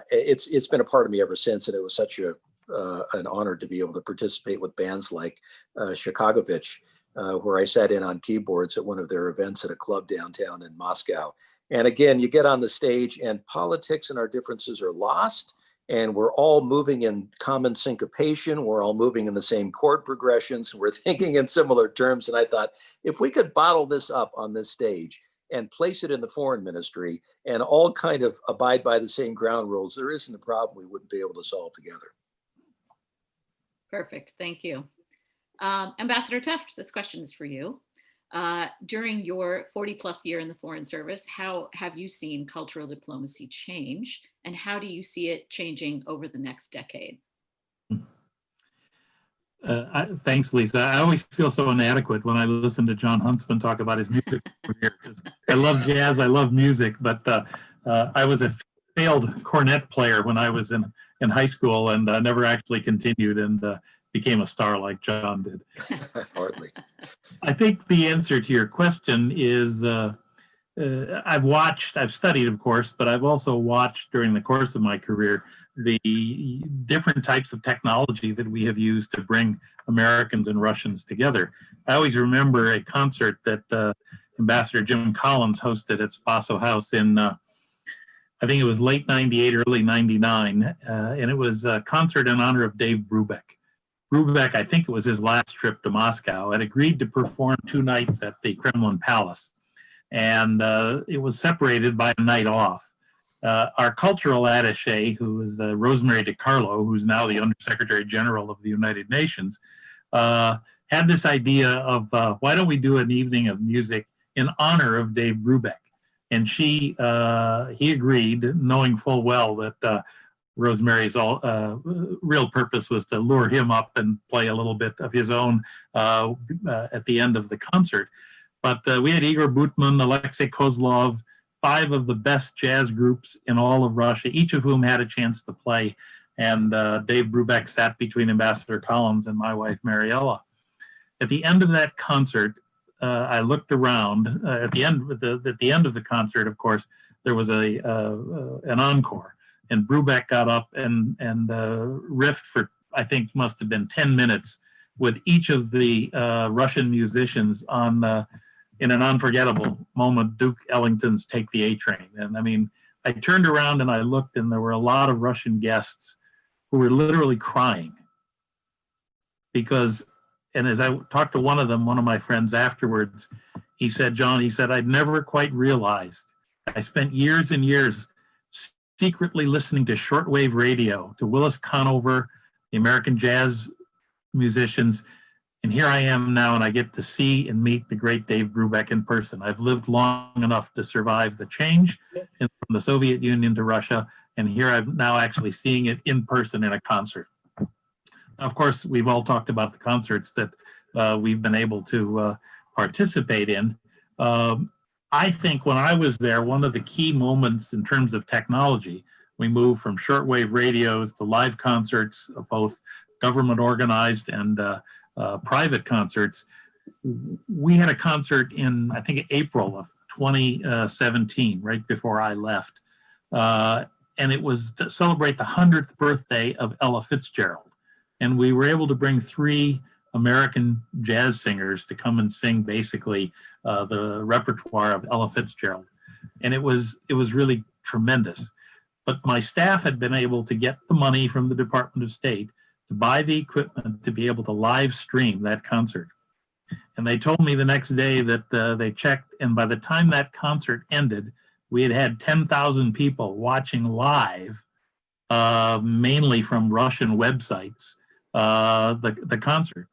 it's been a part of me ever since. And it was such an honor to be able to participate with bands like Chicagovich, where I sat in on keyboards at one of their events at a club downtown in Moscow. And again, you get on the stage and politics and our differences are lost, and we're all moving in common syncopation. We're all moving in the same chord progressions. We're thinking in similar terms. And I thought, if we could bottle this up on this stage and place it in the foreign ministry and all kind of abide by the same ground rules, there isn't a problem we wouldn't be able to solve together. Perfect. Thank you. Ambassador Tefft, this question is for you. During your 40+ year in the Foreign Service, how have you seen cultural diplomacy change, and how do you see it changing over the next decade? Thanks, Lisa. I always feel so inadequate when I listen to Jon Huntsman talk about his music career. I love jazz, I love music, but I was a failed cornet player when I was in high school, and never actually continued and became a star like John did. Hardly. I think the answer to your question is I've studied, of course, but I've also watched during the course of my career the different types of technology that we have used to bring Americans and Russians together. I always remember a concert that Ambassador Jim Collins hosted at Spaso House in, I think it was late 98, early 99, and it was a concert in honor of Dave Brubeck. Brubeck, I think it was his last trip to Moscow, had agreed to perform 2 nights at the Kremlin Palace, and it was separated by a night off. Our cultural attaché, who is Rosemary DiCarlo, who's now the Undersecretary General of the United Nations, had this idea of why don't we do an evening of music in honor of Dave Brubeck? And he agreed, knowing full well that Rosemary's real purpose was to lure him up and play a little bit of his own at the end of the concert. But we had Igor Butman, Alexei Kozlov, 5 of the best jazz groups in all of Russia, each of whom had a chance to play. And Dave Brubeck sat between Ambassador Collins and my wife, Mariella. At the end of that concert, I looked around. At the end of the concert, of course, there was an encore. And Brubeck got up and riffed for, I think, must have been 10 minutes with each of the Russian musicians on, in an unforgettable moment, Duke Ellington's Take the A Train. And I mean, I turned around and I looked, and there were a lot of Russian guests who were literally crying. Because, and as I talked to one of them, one of my friends afterwards, he said, John, he said, I'd never quite realized. I spent years and years secretly listening to shortwave radio, to Willis Conover, the American jazz musicians, and here I am now, and I get to see and meet the great Dave Brubeck in person. I've lived long enough to survive the change from the Soviet Union to Russia, and here I'm now actually seeing it in person in a concert. Of course, we've all talked about the concerts that we've been able to participate in. I think when I was there, one of the key moments in terms of technology, we moved from shortwave radios to live concerts, both government organized and private concerts. We had a concert in, I think, April of 2017, right before I left. And it was to celebrate the 100th birthday of Ella Fitzgerald. And we were able to bring 3 American jazz singers to come and sing basically the repertoire of Ella Fitzgerald. And it was really tremendous. But my staff had been able to get the money from the Department of State to buy the equipment to be able to live stream that concert. And they told me the next day that they checked, and by the time that concert ended, we had 10,000 people watching live, mainly from Russian websites, the concert.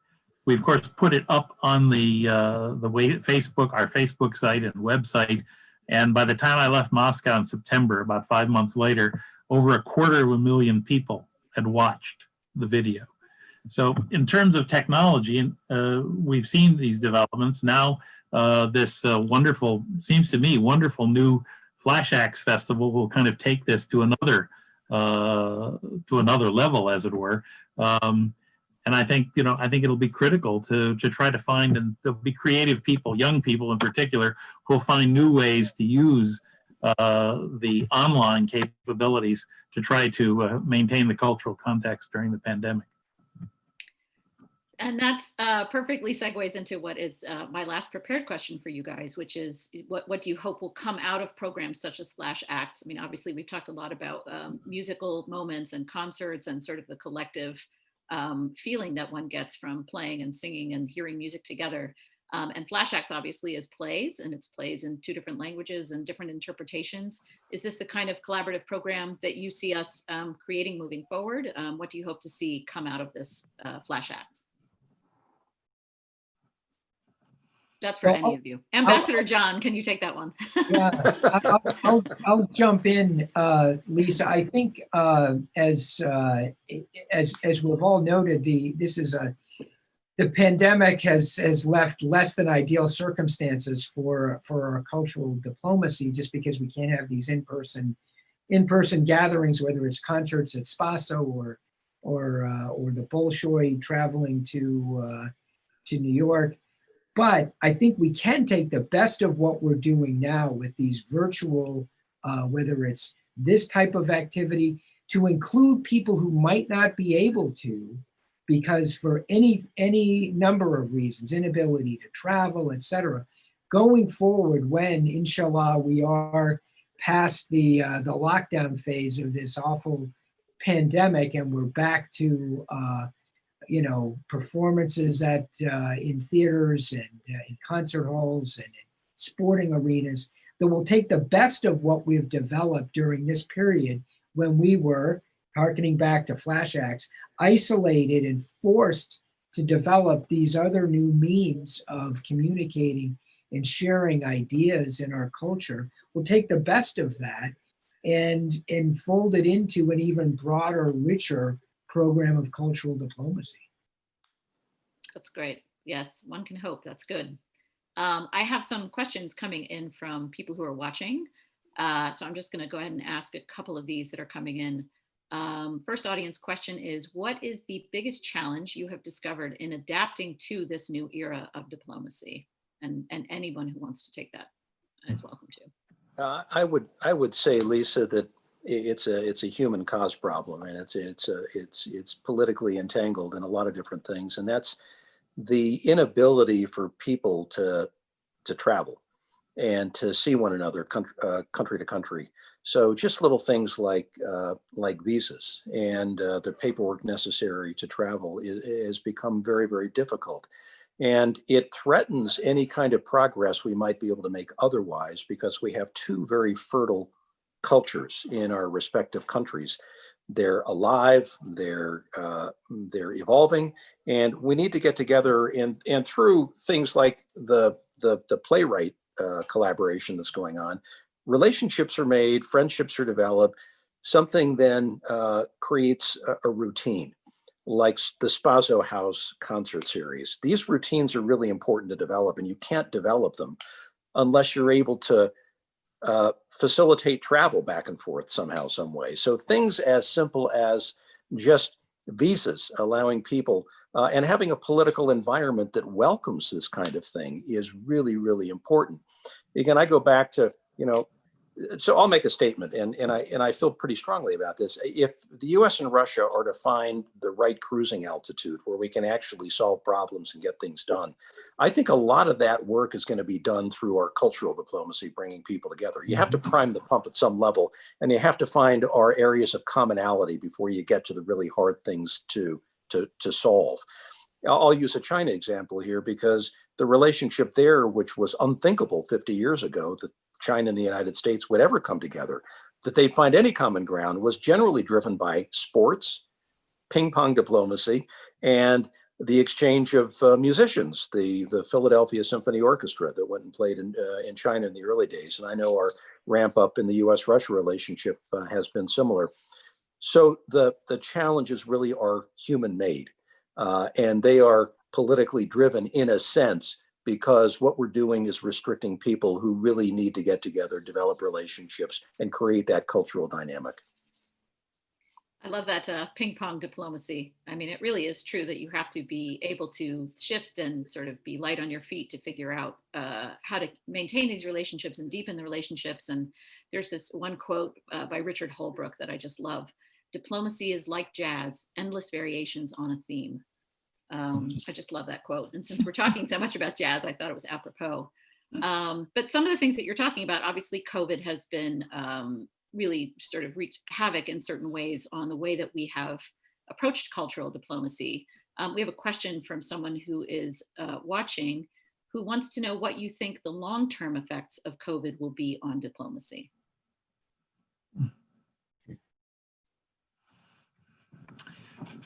We, of course, put it up on the Facebook, our Facebook site and website. And by the time I left Moscow in September, about 5 months later, over 250,000 people had watched the video. So in terms of technology, we've seen these developments. Now this wonderful, seems to me, wonderful new Flash Axe Festival will kind of take this to another to another level, as it were. And I think, I think it'll be critical to try to find, and there'll be creative people, young people in particular, who will find new ways to use the online capabilities to try to maintain the cultural context during the pandemic. And that's perfectly segues into what is my last prepared question for you guys, which is what do you hope will come out of programs such as Flash Acts? I mean, obviously we've talked a lot about musical moments and concerts and sort of the collective feeling that one gets from playing and singing and hearing music together. And Flash Acts obviously is plays, and it's plays in 2 different languages and different interpretations. Is this the kind of collaborative program that you see us creating moving forward? What do you hope to see come out of this Flash Acts? That's for any of you. Ambassador John, can you take that one? Yeah, I'll jump in, Lisa. I think as we've all noted, the pandemic has left less than ideal circumstances for our cultural diplomacy, just because we can't have these in-person gatherings, whether it's concerts at Spaso or the Bolshoi traveling to New York. But I think we can take the best of what we're doing now with these virtual, whether it's this type of activity, to include people who might not be able to, because for any number of reasons, inability to travel, etc. Going forward, when inshallah we are past the lockdown phase of this awful pandemic and we're back to performances in theaters and in concert halls and in sporting arenas, that will take the best of what we've developed during this period when we were, harkening back to Flash Acts, isolated and forced to develop these other new means of communicating and sharing ideas in our culture. We'll take the best of that and fold it into an even broader, richer program of cultural diplomacy. That's great. Yes, one can hope. That's good. I have some questions coming in from people who are watching. So I'm just going to go ahead and ask a couple of these that are coming in. First audience question is, what is the biggest challenge you have discovered in adapting to this new era of diplomacy? And anyone who wants to take that is welcome to. I would say, Lisa, that it's a human cause problem, and it's politically entangled in a lot of different things, and that's the inability for people to travel and to see one another country to country. So just little things like visas and the paperwork necessary to travel has become very, very difficult. And it threatens any kind of progress we might be able to make otherwise, because we have 2 very fertile cultures in our respective countries. They're alive, they're evolving, and we need to get together and through things like the playwright collaboration that's going on, relationships are made, friendships are developed, something then creates a routine, like the Spaso House concert series. These routines are really important to develop, and you can't develop them unless you're able to facilitate travel back and forth somehow, some way. So things as simple as just visas, allowing people and having a political environment that welcomes this kind of thing is really, really important. Again, I go back to, so I'll make a statement, and I feel pretty strongly about this. If the US and Russia are to find the right cruising altitude where we can actually solve problems and get things done, I think a lot of that work is going to be done through our cultural diplomacy, bringing people together. You have to prime the pump at some level, and you have to find our areas of commonality before you get to the really hard things to solve. I'll use a China example here, because the relationship there, which was unthinkable 50 years ago, that China and the United States would ever come together, that they'd find any common ground, was generally driven by sports, ping pong diplomacy, and the exchange of musicians, the Philadelphia Symphony Orchestra that went and played in China in the early days. And I know our ramp up in the US-Russia relationship has been similar. So the challenges really are human made, and they are politically driven in a sense, because what we're doing is restricting people who really need to get together, develop relationships, and create that cultural dynamic. I love that ping pong diplomacy. I mean, it really is true that you have to be able to shift and sort of be light on your feet to figure out how to maintain these relationships and deepen the relationships. And there's this one quote by Richard Holbrooke that I just love. Diplomacy is like jazz, endless variations on a theme. I just love that quote. And since we're talking so much about jazz, I thought it was apropos. But some of the things that you're talking about, obviously COVID has been really sort of wreaked havoc in certain ways on the way that we have approached cultural diplomacy. We have a question from someone who is watching, who wants to know what you think the long-term effects of COVID will be on diplomacy.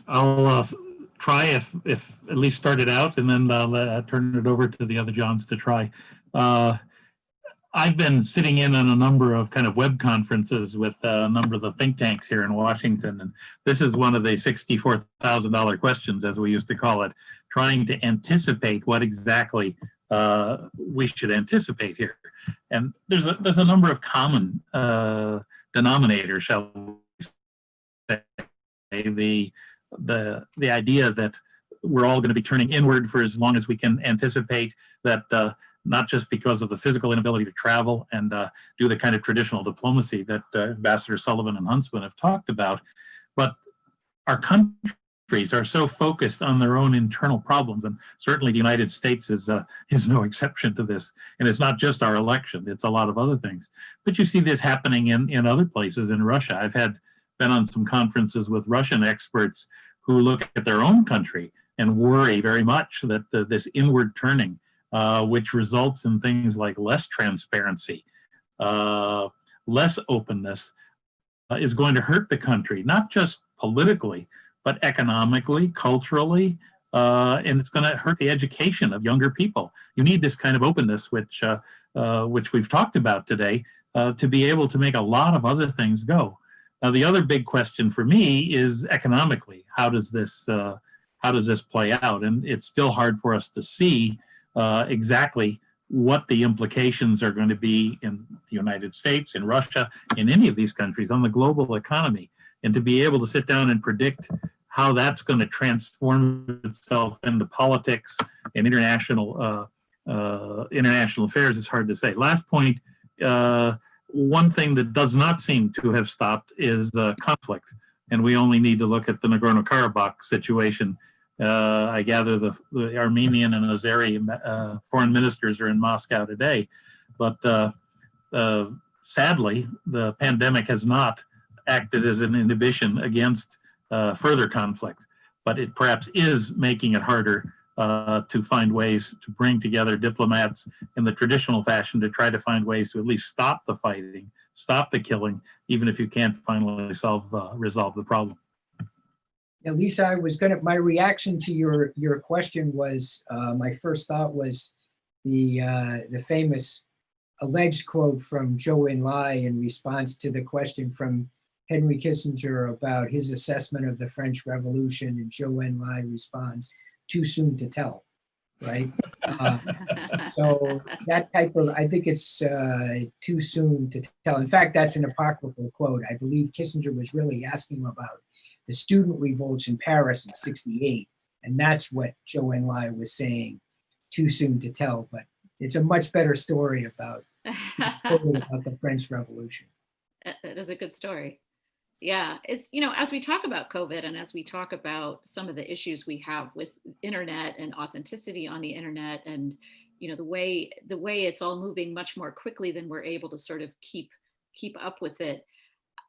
I'll try if at least start it out, and then I'll turn it over to the other Johns to try. I've been sitting in on a number of kind of web conferences with a number of the think tanks here in Washington, and this is one of the $64,000 questions, as we used to call it, trying to anticipate what exactly we should anticipate here. And there's a number of common denominators, shall we say. The idea that we're all going to be turning inward for as long as we can anticipate that. Not just because of the physical inability to travel and do the kind of traditional diplomacy that Ambassador Sullivan and Huntsman have talked about, but our countries are so focused on their own internal problems, and certainly the United States is no exception to this. And it's not just our election; it's a lot of other things. But you see this happening in other places in Russia. I've been on some conferences with Russian experts who look at their own country and worry very much that this inward turning, which results in things like less transparency, less openness, is going to hurt the country, not just politically, but economically, culturally, and it's going to hurt the education of younger people. You need this kind of openness, which we've talked about today, to be able to make a lot of other things go. Now, the other big question for me is economically. How does this play out? And it's still hard for us to see exactly what the implications are going to be in the United States, in Russia, in any of these countries on the global economy, and to be able to sit down and predict how that's going to transform itself into politics and international affairs is hard to say. Last point, one thing that does not seem to have stopped is conflict, and we only need to look at the Nagorno-Karabakh situation. I gather the Armenian and Azeri foreign ministers are in Moscow today, but sadly, the pandemic has not acted as an inhibition against further conflict, but it perhaps is making it harder to find ways to bring together diplomats in the traditional fashion to try to find ways to at least stop the fighting, stop the killing, even if you can't finally resolve the problem. Now, Lisa, my reaction to your question was, my first thought was the famous alleged quote from Zhou Enlai in response to the question from Henry Kissinger about his assessment of the French Revolution, and Zhou Enlai responds, "Too soon to tell," right? So that type of, I think it's too soon to tell. In fact, that's an apocryphal quote. I believe Kissinger was really asking about the student revolts in Paris in '68. And that's what Zhou Enlai was saying, too soon to tell. But it's a much better story about the French Revolution. It is a good story. Yeah, it's, as we talk about COVID and as we talk about some of the issues we have with internet and authenticity on the internet, and the way it's all moving much more quickly than we're able to sort of keep up with it.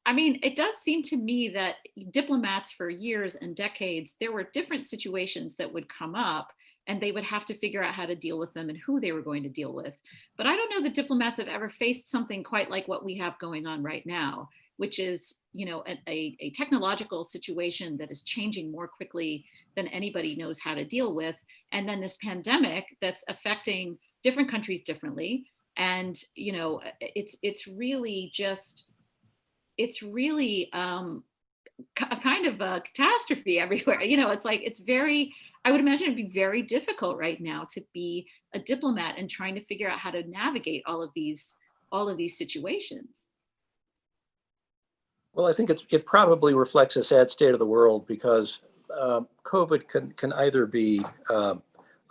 I mean, it does seem to me that diplomats for years and decades, there were different situations that would come up and they would have to figure out how to deal with them and who they were going to deal with. But I don't know that diplomats have ever faced something quite like what we have going on right now, which is, a technological situation that is changing more quickly than anybody knows how to deal with. And then this pandemic that's affecting different countries differently. And, it's really a kind of a catastrophe everywhere. I would imagine it'd be very difficult right now to be a diplomat and trying to figure out how to navigate all of these situations. Well, I think it probably reflects a sad state of the world because COVID can either be a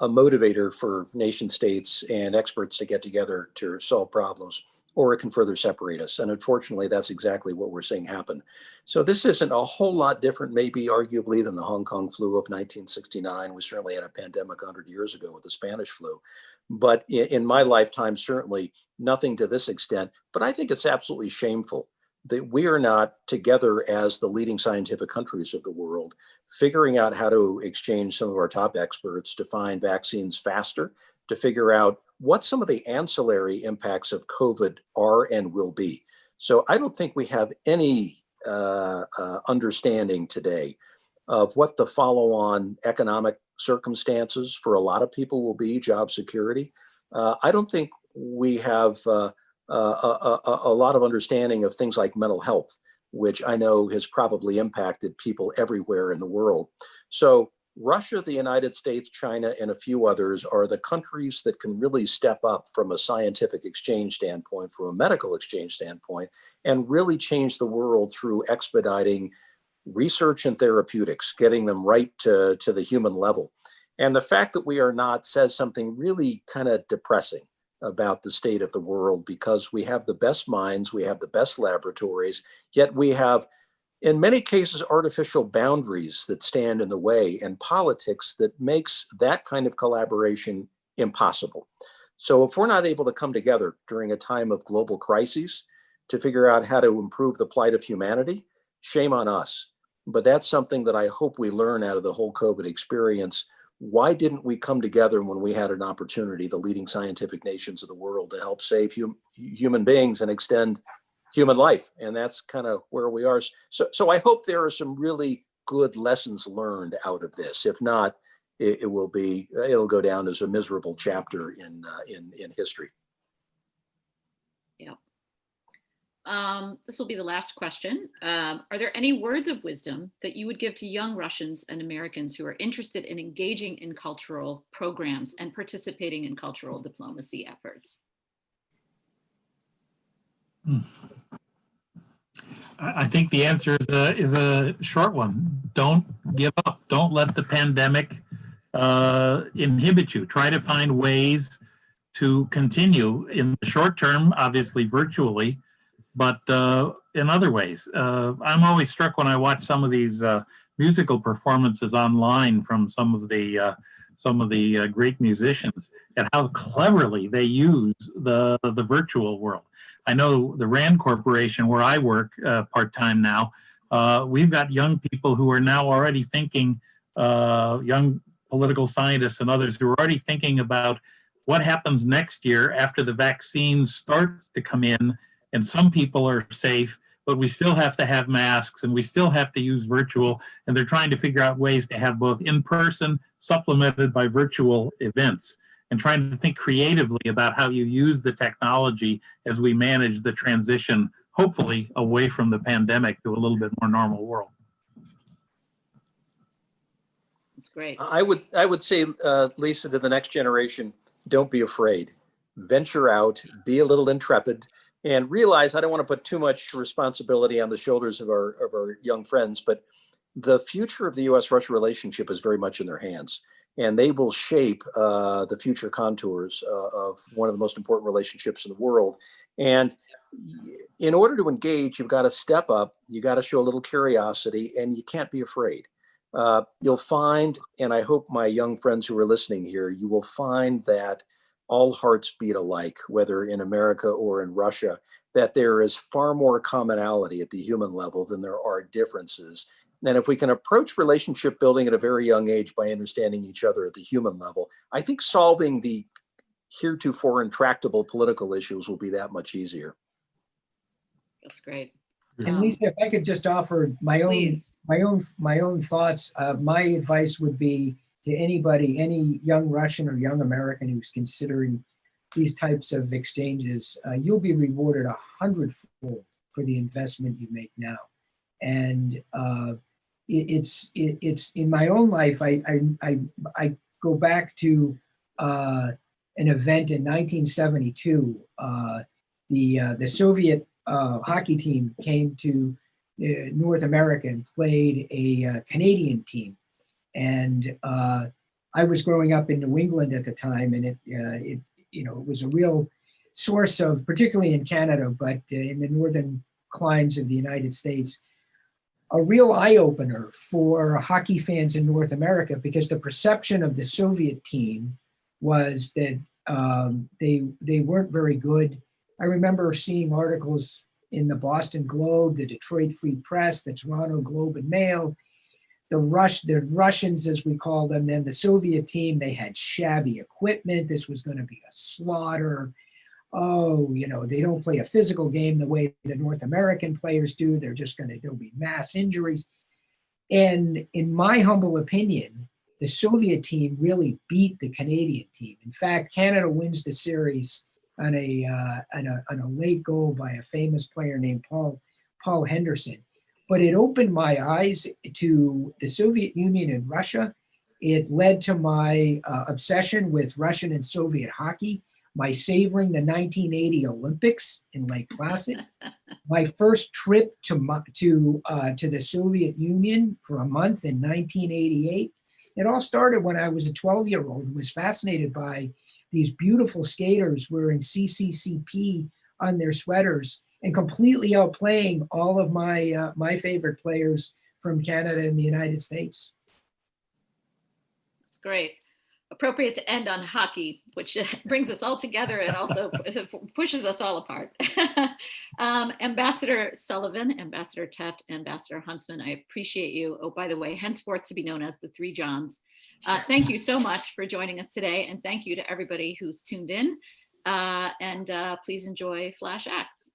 motivator for nation states and experts to get together to solve problems, or it can further separate us. And unfortunately, that's exactly what we're seeing happen. So this isn't a whole lot different, maybe arguably, than the Hong Kong flu of 1969. We certainly had a pandemic 100 years ago with the Spanish flu. But in my lifetime, certainly nothing to this extent. But I think it's absolutely shameful that we are not together as the leading scientific countries of the world, figuring out how to exchange some of our top experts to find vaccines faster, to figure out what some of the ancillary impacts of COVID are and will be. So I don't think we have any understanding today of what the follow-on economic circumstances for a lot of people will be, job security. I don't think we have a lot of understanding of things like mental health, which I know has probably impacted people everywhere in the world. So Russia, the United States, China, and a few others are the countries that can really step up from a scientific exchange standpoint, from a medical exchange standpoint, and really change the world through expediting research and therapeutics, getting them right to the human level. And the fact that we are not says something really kind of depressing about the state of the world, because we have the best minds, we have the best laboratories, yet we have, in many cases, artificial boundaries that stand in the way and politics that makes that kind of collaboration impossible. So if we're not able to come together during a time of global crises to figure out how to improve the plight of humanity, shame on us. But that's something that I hope we learn out of the whole COVID experience. Why didn't we come together when we had an opportunity, the leading scientific nations of the world, to help save human beings and extend human life? And that's kind of where we are. So I hope there are some really good lessons learned out of this. If not, it'll go down as a miserable chapter in history. Yeah. This will be the last question. Are there any words of wisdom that you would give to young Russians and Americans who are interested in engaging in cultural programs and participating in cultural diplomacy efforts? I think the answer is a short one. Don't give up. Don't let the pandemic inhibit you. Try to find ways to continue in the short term, obviously virtually, but in other ways. I'm always struck when I watch some of these musical performances online from some of the great musicians, and how cleverly they use the virtual world. I know the RAND Corporation, where I work part-time now, we've got young people who are now already thinking, young political scientists and others who are already thinking about what happens next year after the vaccines start to come in, and some people are safe, but we still have to have masks and we still have to use virtual, and they're trying to figure out ways to have both in-person supplemented by virtual events, and trying to think creatively about how you use the technology as we manage the transition, hopefully away from the pandemic to a little bit more normal world. That's great. I would say, Lisa, to the next generation, don't be afraid. Venture out, be a little intrepid, and realize I don't want to put too much responsibility on the shoulders of our young friends, but the future of the U.S.-Russia relationship is very much in their hands. And they will shape the future contours of one of the most important relationships in the world. And in order to engage, you've got to step up, you got to show a little curiosity, and you can't be afraid. You'll find, and I hope my young friends who are listening here, you will find that all hearts beat alike, whether in America or in Russia, that there is far more commonality at the human level than there are differences. And if we can approach relationship building at a very young age by understanding each other at the human level, I think solving the heretofore intractable political issues will be that much easier. That's great. And Lisa, if I could just offer my own thoughts, my advice would be to anybody, any young Russian or young American who's considering these types of exchanges, you'll be rewarded 100-fold for the investment you make now. And it's in my own life. I go back to an event in 1972. The Soviet hockey team came to North American played a Canadian team. And I was growing up in New England at the time, and it was a real source of, particularly in Canada, but in the northern climes of the United States, a real eye-opener for hockey fans in North America, because the perception of the Soviet team was that they weren't very good. I remember seeing articles in the Boston Globe, the Detroit Free Press, the Toronto Globe and Mail. The Russians, as we call them, and the Soviet team, they had shabby equipment. This was going to be a slaughter. Oh, they don't play a physical game the way the North American players do. There'll be mass injuries. And in my humble opinion, the Soviet team really beat the Canadian team. In fact, Canada wins the series on a late goal by a famous player named Paul Henderson. But it opened my eyes to the Soviet Union and Russia. It led to my obsession with Russian and Soviet hockey, my savoring the 1980 Olympics in Lake Placid, my first trip to the Soviet Union for a month in 1988. It all started when I was a 12-year-old who was fascinated by these beautiful skaters wearing CCCP on their sweaters and completely outplaying all of my favorite players from Canada and the United States. That's great. Appropriate to end on hockey, which brings us all together and also pushes us all apart. Ambassador Sullivan, Ambassador Tefft, Ambassador Huntsman, I appreciate you. Oh, by the way, henceforth to be known as the Three Johns. Thank you so much for joining us today, and thank you to everybody who's tuned in. And please enjoy Flash Acts.